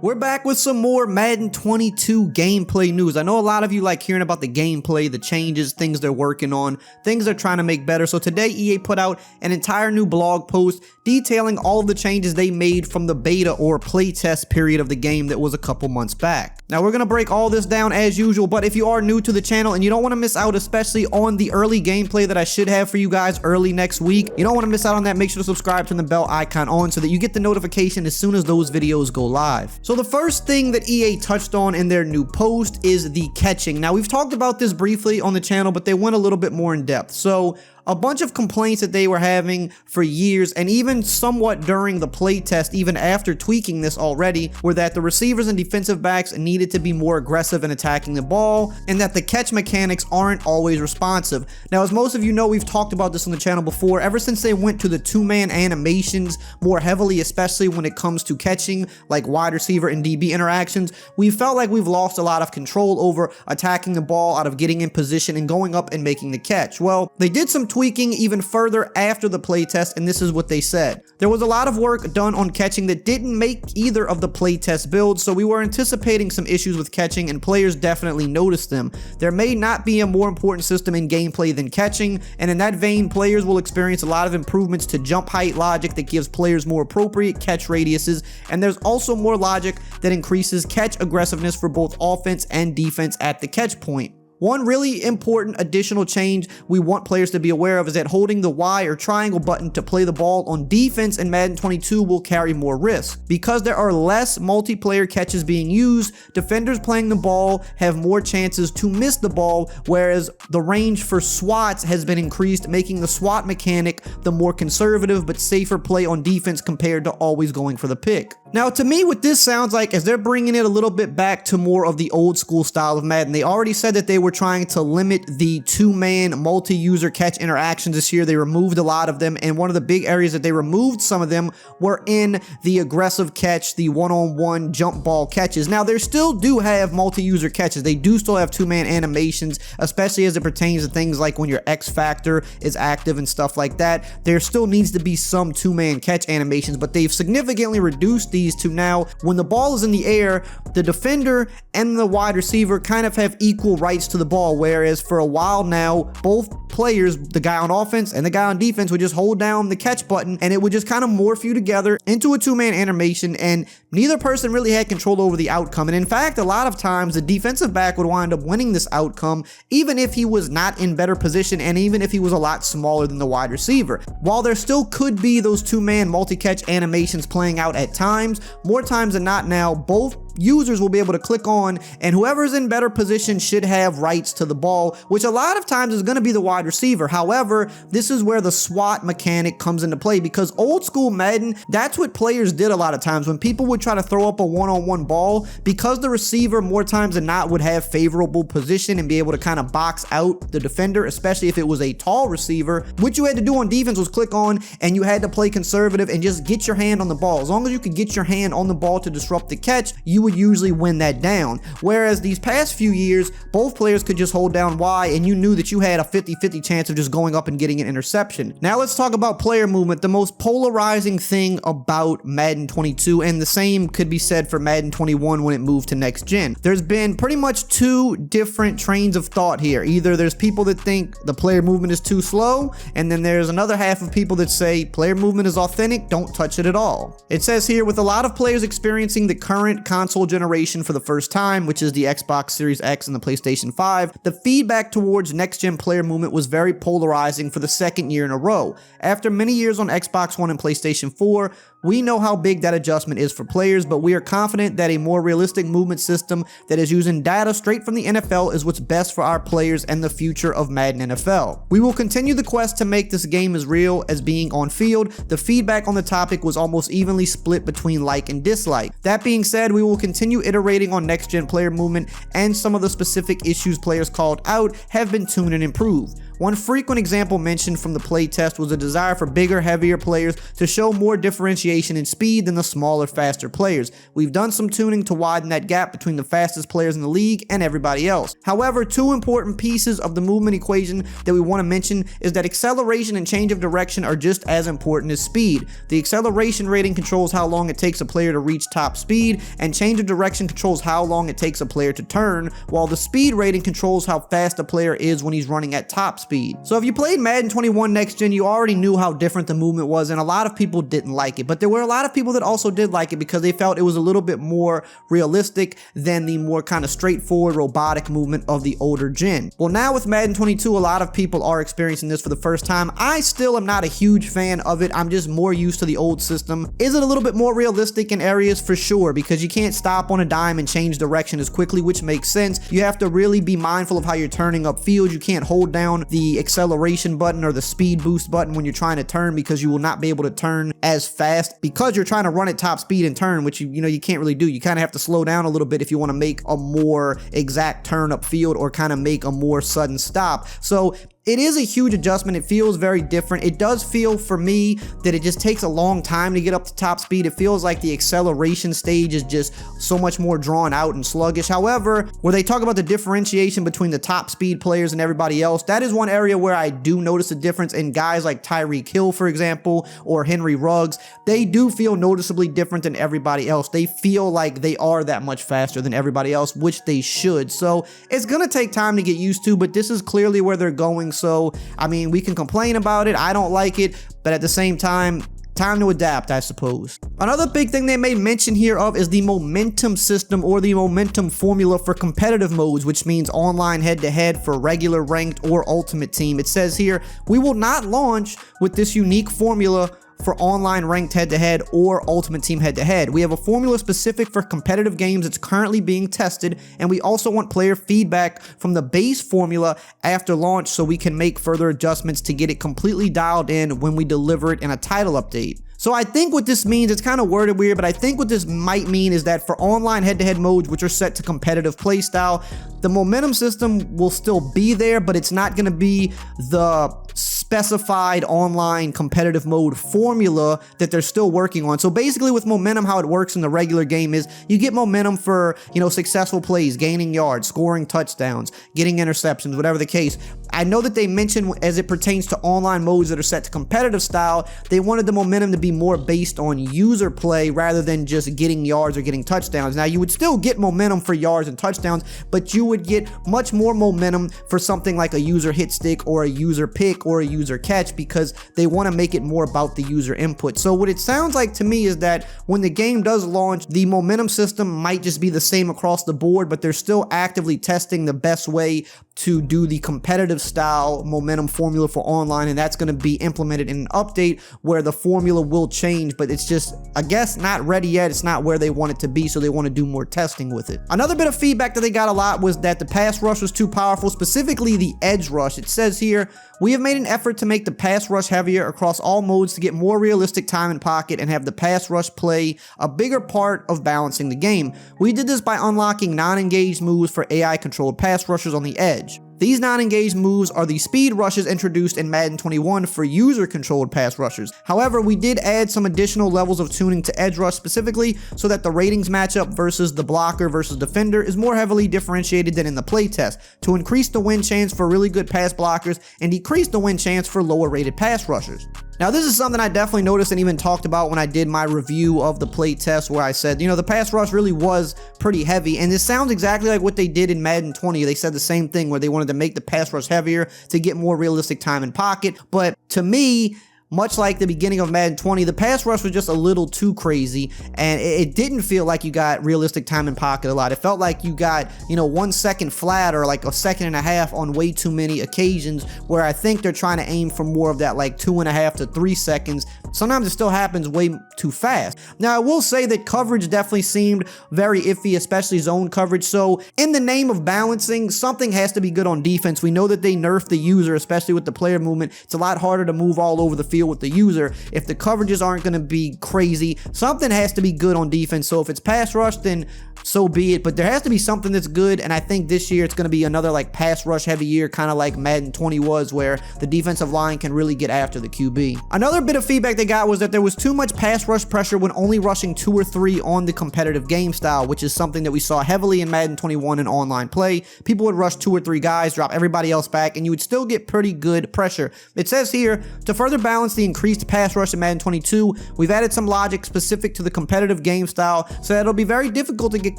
We're back with some more Madden 22 gameplay news. I know a lot of you like hearing about the gameplay, the changes, things they're working on, things they're trying to make better. So today EA put out an entire new blog post detailing all of the changes they made from the beta or playtest period of the game that was a couple months back. Now we're going to break all this down as usual, but if you are new to the channel and you don't want to miss out, especially on the early gameplay that I should have for you guys early next week, you don't want to miss out on that, make sure to subscribe, turn the bell icon on so that you get the notification as soon as those videos go live. So the first thing that EA touched on in their new post is the catching. Now we've talked about this briefly on the channel, but they went a little bit more in depth. So a bunch of complaints that they were having for years, and even somewhat during the playtest, even after tweaking this already, were that the receivers and defensive backs needed to be more aggressive in attacking the ball, and that the catch mechanics aren't always responsive. Now, as most of you know, we've talked about this on the channel before. Ever since they went to the two-man animations more heavily, especially when it comes to catching, like wide receiver and DB interactions, we felt like we've lost a lot of control over attacking the ball, out of getting in position and going up and making the catch. Well, they did some tweaking even further after the playtest, and this is what they said. There was a lot of work done on catching that didn't make either of the playtest builds, so we were anticipating some issues with catching, and players definitely noticed them. There may not be a more important system in gameplay than catching, and in that vein, players will experience a lot of improvements to jump height logic that gives players more appropriate catch radiuses, and there's also more logic that increases catch aggressiveness for both offense and defense at the catch point. One really important additional change we want players to be aware of is that holding the Y or triangle button to play the ball on defense in Madden 22 will carry more risk. Because there are less multiplayer catches being used, defenders playing the ball have more chances to miss the ball, whereas the range for swats has been increased, making the swat mechanic the more conservative but safer play on defense compared to always going for the pick. Now, to me, what this sounds like is they're bringing it a little bit back to more of the old school style of Madden. They already said that they were trying to limit the two-man multi-user catch interactions this year. They removed a lot of them, and one of the big areas that they removed some of them were in the aggressive catch, the one-on-one jump ball catches. Now, they still do have multi-user catches. They do still have two-man animations, especially as it pertains to things like when your X factor is active and stuff like that. There still needs to be some two-man catch animations, but they've significantly reduced these to now when the ball is in the air, the defender and the wide receiver kind of have equal rights to the ball, whereas for a while now, both players, the guy on offense and the guy on defense, would just hold down the catch button and it would just kind of morph you together into a two-man animation, and neither person really had control over the outcome. And in fact, a lot of times the defensive back would wind up winning this outcome even if he was not in better position and even if he was a lot smaller than the wide receiver. While there still could be those two-man multi-catch animations playing out at times, more times than not now, both users will be able to click on, and whoever's in better position should have rights to the ball, which a lot of times is going to be the wide receiver. However, this is where the SWAT mechanic comes into play, because old school Madden, that's what players did a lot of times. When people would try to throw up a one-on-one ball, because the receiver more times than not would have favorable position and be able to kind of box out the defender, especially if it was a tall receiver, what you had to do on defense was click on, and you had to play conservative and just get your hand on the ball. As long as you could get your hand on the ball to disrupt the catch, you would usually win that down. Whereas these past few years, both players could just hold down Y and you knew that you had a 50-50 chance of just going up and getting an interception. Now let's talk about player movement, the most polarizing thing about Madden 22, and the same could be said for Madden 21 when it moved to next gen. There's been pretty much two different trains of thought here. Either there's people that think the player movement is too slow, and then there's another half of people that say player movement is authentic, don't touch it at all. It says here, with a lot of players experiencing the current console generation for the first time, which is the Xbox Series X and the PlayStation 5, the feedback towards next-gen player movement was very polarizing for the second year in a row. After many years on Xbox One and PlayStation 4, we know how big that adjustment is for players, but we are confident that a more realistic movement system that is using data straight from the NFL is what's best for our players and the future of Madden NFL. We will continue the quest to make this game as real as being on field. The feedback on the topic was almost evenly split between like and dislike. That being said, we will continue iterating on next-gen player movement, and some of the specific issues players called out have been tuned and improved. One frequent example mentioned from the playtest was a desire for bigger, heavier players to show more differentiation in speed than the smaller, faster players. We've done some tuning to widen that gap between the fastest players in the league and everybody else. However, two important pieces of the movement equation that we want to mention is that acceleration and change of direction are just as important as speed. The acceleration rating controls how long it takes a player to reach top speed, and change of direction controls how long it takes a player to turn, while the speed rating controls how fast a player is when he's running at top speed. So if you played Madden 21 Next Gen, you already knew how different the movement was, and a lot of people didn't like it, but there were a lot of people that also did like it because they felt it was a little bit more realistic than the more kind of straightforward robotic movement of the older gen. Well, now with Madden 22, a lot of people are experiencing this for the first time. I still am not a huge fan of it. I'm just more used to the old system. Is it a little bit more realistic in areas? For sure, because you can't stop on a dime and change direction as quickly, which makes sense. You have to really be mindful of how you're turning upfield. You can't hold down the acceleration button or the speed boost button when you're trying to turn, because you will not be able to turn as fast because you're trying to run at top speed and turn, which you can't really do. You kind of have to slow down a little bit if you want to make a more exact turn upfield or kind of make a more sudden stop. So it is a huge adjustment. It feels very different. It does feel for me that it just takes a long time to get up to top speed. It feels like the acceleration stage is just so much more drawn out and sluggish. However, where they talk about the differentiation between the top speed players and everybody else, that is one area where I do notice a difference in guys like Tyreek Hill, for example, or Henry Ruggs. They do feel noticeably different than everybody else. They feel like they are that much faster than everybody else, which they should. So it's going to take time to get used to, but this is clearly where they're going. So, I mean, we can complain about it. I don't like it, but at the same time to adapt, I suppose. Another big thing they made mention here of is the momentum system, or the momentum formula for competitive modes, which means online head-to-head for regular, ranked, or ultimate team. It says here, we will not launch with this unique formula for online ranked head-to-head or ultimate team head-to-head. We have a formula specific for competitive games that's currently being tested, and we also want player feedback from the base formula after launch so we can make further adjustments to get it completely dialed in when we deliver it in a title update. So I think what this means, it's kind of worded weird, but I think what this might mean is that for online head-to-head modes, which are set to competitive playstyle, the momentum system will still be there, but it's not going to be the specified online competitive mode formula that they're still working on. So basically with momentum, how it works in the regular game is you get momentum for, successful plays, gaining yards, scoring touchdowns, getting interceptions, whatever the case. I know that they mentioned as it pertains to online modes that are set to competitive style, they wanted the momentum to be more based on user play rather than just getting yards or getting touchdowns. Now, you would still get momentum for yards and touchdowns, but you would get much more momentum for something like a user hit stick or a user pick or a user catch, because they want to make it more about the user input. So what it sounds like to me is that when the game does launch, the momentum system might just be the same across the board, but they're still actively testing the best way to do the competitive style momentum formula for online, and that's going to be implemented in an update where the formula will change, but it's just, I guess, not ready yet. It's not where they want it to be, so they want to do more testing with it. Another bit of feedback that they got a lot was that the pass rush was too powerful, specifically the edge rush. It says here, we have made an effort to make the pass rush heavier across all modes to get more realistic time in pocket and have the pass rush play a bigger part of balancing the game. We did this by unlocking non-engaged moves for AI-controlled pass rushers on the edge. These non-engaged moves are the speed rushes introduced in Madden 21 for user-controlled pass rushers. However, we did add some additional levels of tuning to edge rush specifically so that the ratings matchup versus the blocker versus defender is more heavily differentiated than in the playtest, to increase the win chance for really good pass blockers and decrease the win chance for lower-rated pass rushers. Now, this is something I definitely noticed and even talked about when I did my review of the playtest, where I said, the pass rush really was pretty heavy, and this sounds exactly like what they did in Madden 20. They said the same thing, where they wanted to make the pass rush heavier to get more realistic time in pocket, but to me, much like the beginning of Madden 20, the pass rush was just a little too crazy, and it didn't feel like you got realistic time in pocket a lot. It felt like you got, 1 second flat or like a second and a half on way too many occasions, where I think they're trying to aim for more of that like 2.5 to 3 seconds. Sometimes it still happens way too fast. Now, I will say that coverage definitely seemed very iffy, especially zone coverage. So in the name of balancing, something has to be good on defense. We know that they nerfed the user, especially with the player movement. It's a lot harder to move all over the field field with the user. If the coverages aren't going to be crazy, something has to be good on defense. So if it's pass rush, then so be it, but there has to be something that's good, and I think this year it's going to be another like pass rush heavy year, kind of like Madden 20 was, where the defensive line can really get after the QB. Another bit of feedback they got was that there was too much pass rush pressure when only rushing 2 or 3 on the competitive game style, which is something that we saw heavily in Madden 21 and online play. People would rush 2 or 3 guys, drop everybody else back, and you would still get pretty good pressure. It says here, to further balance the increased pass rush in Madden 22, we've added some logic specific to the competitive game style so that it'll be very difficult to get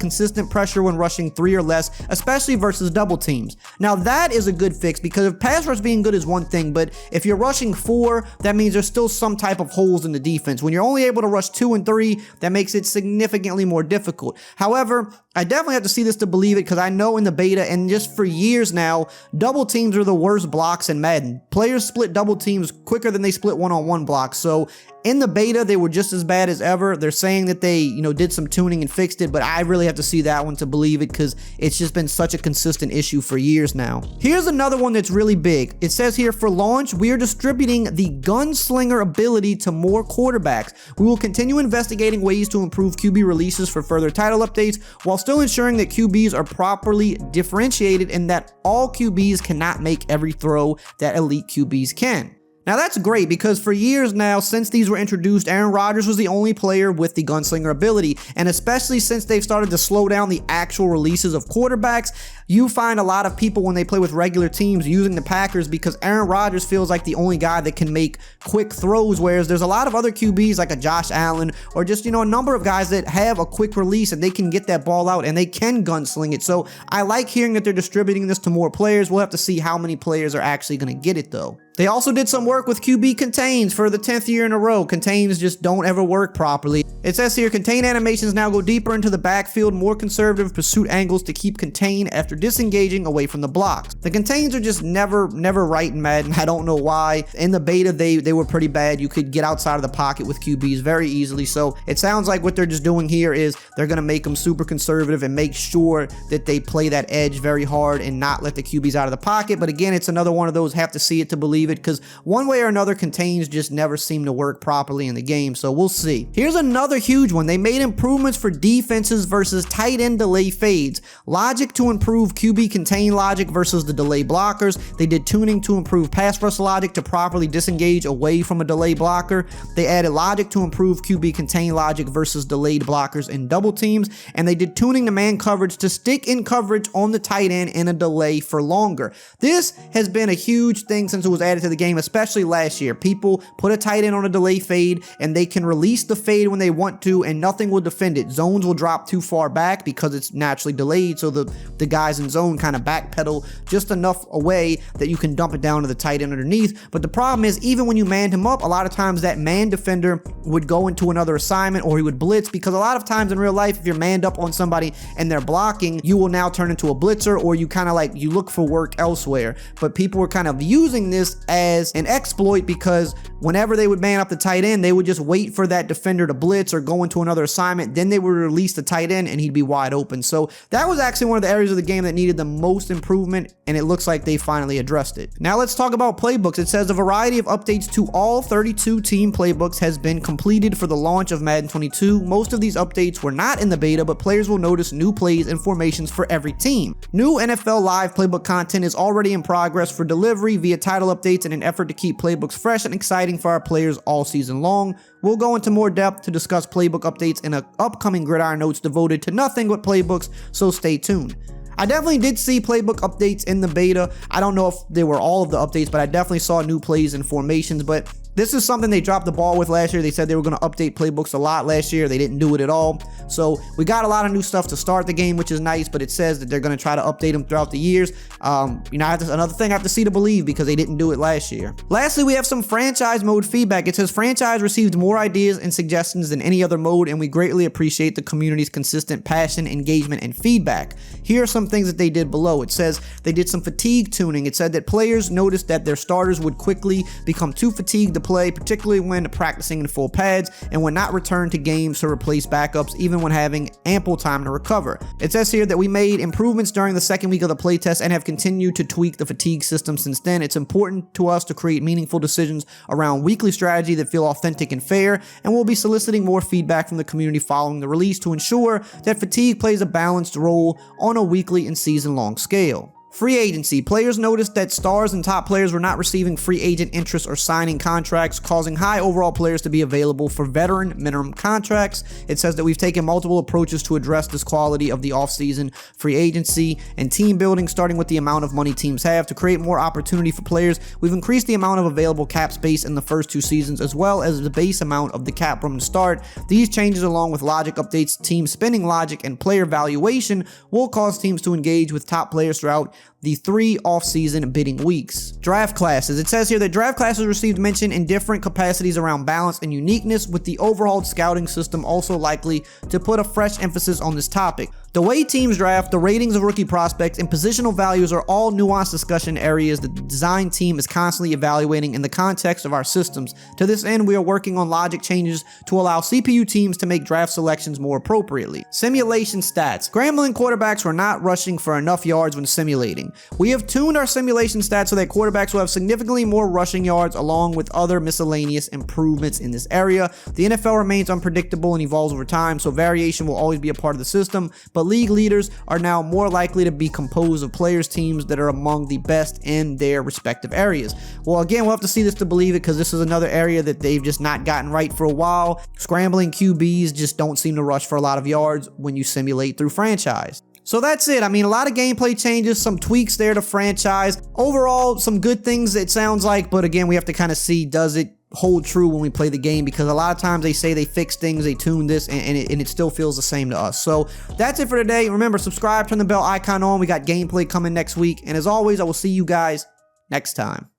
consistent pressure when rushing 3 or less, especially versus double teams. Now that is a good fix, because if pass rush being good is one thing, but if you're rushing 4, that means there's still some type of holes in the defense. When you're only able to rush 2 and 3, that makes it significantly more difficult. However, I definitely have to see this to believe it, because I know in the beta and just for years now, double teams are the worst blocks in Madden. Players split double teams quicker than they split one-on-one blocks. So in the beta, they were just as bad as ever. They're saying that they, did some tuning and fixed it, but I really have to see that one to believe it, because it's just been such a consistent issue for years now. Here's another one that's really big. It says here, for launch, we are distributing the gunslinger ability to more quarterbacks. We will continue investigating ways to improve QB releases for further title updates, while still ensuring that QBs are properly differentiated and that all QBs cannot make every throw that elite QBs can. Now that's great, because for years now, since these were introduced, Aaron Rodgers was the only player with the gunslinger ability, and especially since they've started to slow down the actual releases of quarterbacks, you find a lot of people when they play with regular teams using the Packers, because Aaron Rodgers feels like the only guy that can make quick throws, whereas there's a lot of other QBs like a Josh Allen or just, a number of guys that have a quick release and they can get that ball out and they can gunsling it. So I like hearing that they're distributing this to more players. We'll have to see how many players are actually going to get it though. They also did some work with QB contains for the 10th year in a row. Contains just don't ever work properly. It says here, contain animations now go deeper into the backfield, more conservative pursuit angles to keep contain after disengaging away from the blocks. The contains are just never right in Madden. I don't know why. In the beta, they were pretty bad. You could get outside of the pocket with QBs very easily. So it sounds like what they're just doing here is they're going to make them super conservative and make sure that they play that edge very hard and not let the QBs out of the pocket. But again, it's another one of those have to see it to believe it, because one way or another, contains just never seem to work properly in the game. So we'll see. Here's another huge one. They made improvements for defenses versus tight end delay fades. Logic to improve QB contain logic versus the delay blockers. They did tuning to improve pass rush logic to properly disengage away from a delay blocker. They added logic to improve QB contain logic versus delayed blockers in double teams. And they did tuning to man coverage to stick in coverage on the tight end in a delay for longer. This has been a huge thing since it was added to the game, especially last year. People put a tight end on a delay fade and they can release the fade when they want to and nothing will defend it. Zones will drop too far back because it's naturally delayed, so the guys in zone kind of backpedal just enough away that you can dump it down to the tight end underneath. But the problem is, even when you manned him up, a lot of times that man defender would go into another assignment or he would blitz, because a lot of times in real life, if you're manned up on somebody and they're blocking, you will now turn into a blitzer, or you kind of like, you look for work elsewhere. But people were kind of using this as an exploit, because whenever they would man up the tight end, they would just wait for that defender to blitz or go into another assignment. Then they would release the tight end and he'd be wide open. So that was actually one of the areas of the game that needed the most improvement, and it looks like they finally addressed it. Now let's talk about playbooks. It says a variety of updates to all 32 team playbooks has been completed for the launch of Madden 22. Most of these updates were not in the beta, but players will notice new plays and formations for every team. New NFL Live playbook content is already in progress for delivery via title updates in an effort to keep playbooks fresh and exciting for our players all season long. We'll go into more depth to discuss playbook updates in an upcoming Gridiron Notes devoted to nothing but playbooks, so stay tuned. I definitely did see playbook updates in the beta. I don't know if they were all of the updates, but I definitely saw new plays and formations. But this is something they dropped the ball with last year. They said they were going to update playbooks a lot last year. They didn't do it at all. So we got a lot of new stuff to start the game, which is nice, but it says that they're going to try to update them throughout the years. Another thing I have to see to believe, because they didn't do it last year. Lastly, we have some franchise mode feedback. It says franchise received more ideas and suggestions than any other mode, and we greatly appreciate the community's consistent passion, engagement, and feedback. Here are some things that they did below. It says they did some fatigue tuning. It said that players noticed that their starters would quickly become too fatigued to to play, particularly when practicing in full pads, and would not return to games to replace backups even when having ample time to recover. It says here that we made improvements during the second week of the playtest and have continued to tweak the fatigue system since then. It's important to us to create meaningful decisions around weekly strategy that feel authentic and fair, and we'll be soliciting more feedback from the community following the release to ensure that fatigue plays a balanced role on a weekly and season-long scale. Free agency. Players noticed that stars and top players were not receiving free agent interest or signing contracts, causing high overall players to be available for veteran minimum contracts. It says that we've taken multiple approaches to address this quality of the offseason free agency and team building, starting with the amount of money teams have. To create more opportunity for players, we've increased the amount of available cap space in the first 2 seasons, as well as the base amount of the cap room to start. These changes, along with logic updates, team spending logic, and player valuation, will cause teams to engage with top players throughout the 3 off-season bidding weeks. Draft classes. It says here that draft classes received mention in different capacities around balance and uniqueness, with the overhauled scouting system also likely to put a fresh emphasis on this topic. The way teams draft, the ratings of rookie prospects, and positional values are all nuanced discussion areas that the design team is constantly evaluating in the context of our systems. To this end, we are working on logic changes to allow CPU teams to make draft selections more appropriately. Simulation stats. Scrambling quarterbacks were not rushing for enough yards when simulating. We have tuned our simulation stats so that quarterbacks will have significantly more rushing yards, along with other miscellaneous improvements in this area. The NFL remains unpredictable and evolves over time, so variation will always be a part of the system, but league leaders are now more likely to be composed of players' teams that are among the best in their respective areas. Well, again, we'll have to see this to believe it, because this is another area that they've just not gotten right for a while. Scrambling QBs just don't seem to rush for a lot of yards when you simulate through franchise. So that's it. I mean, a lot of gameplay changes, some tweaks there to franchise. Overall, some good things it sounds like, but again, we have to kind of see, does it hold true when we play the game? Because a lot of times they say they fix things, they tune this, and it still feels the same to us. So that's it for today. Remember, subscribe, turn the bell icon on. We got gameplay coming next week. And as always, I will see you guys next time.